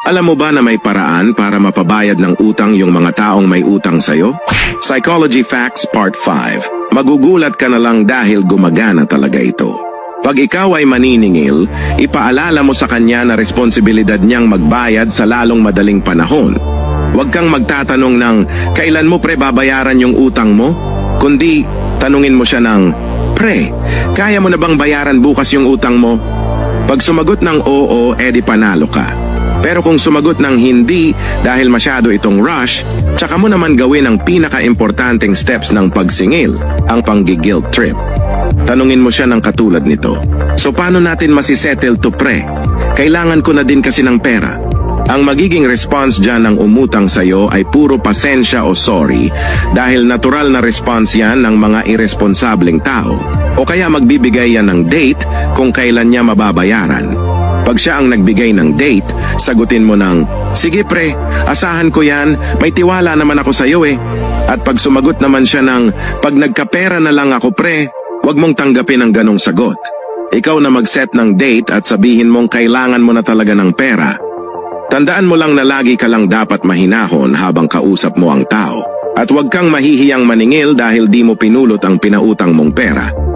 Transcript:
Alam mo ba na may paraan para mapabayad ng utang yung mga taong may utang sa'yo? Psychology Facts Part 5. Magugulat ka na lang dahil gumagana talaga ito. Pag ikaw ay maniningil, ipaalala mo sa kanya na responsibilidad niyang magbayad sa lalong madaling panahon. Huwag kang magtatanong ng, kailan mo pre babayaran yung utang mo? Kundi, tanungin mo siya ng, pre, kaya mo na bang bayaran bukas yung utang mo? Pag sumagot ng oo, edi panalo ka. Pero kung sumagot ng hindi dahil masyado itong rush, tsaka mo naman gawin ang pinaka-importanting steps ng pagsingil, ang panggi-guilt trip. Tanungin mo siya ng katulad nito. So paano natin masisettle to pre? Kailangan ko na din kasi ng pera. Ang magiging response dyan ng umutang sa'yo ay puro pasensya o sorry dahil natural na response yan ng mga irresponsableng tao. O kaya magbibigay yan ng date kung kailan niya mababayaran. Pag siya ang nagbigay ng date, sagutin mo ng, sige pre, asahan ko yan, may tiwala naman ako sa'yo eh. At pag sumagot naman siya ng, pag nagkapera na lang ako pre, huwag mong tanggapin ang ganong sagot. Ikaw na mag-set ng date at sabihin mong kailangan mo na talaga ng pera. Tandaan mo lang na lagi ka lang dapat mahinahon habang kausap mo ang tao. At huwag kang mahihiyang maningil dahil di mo pinulot ang pinautang mong pera.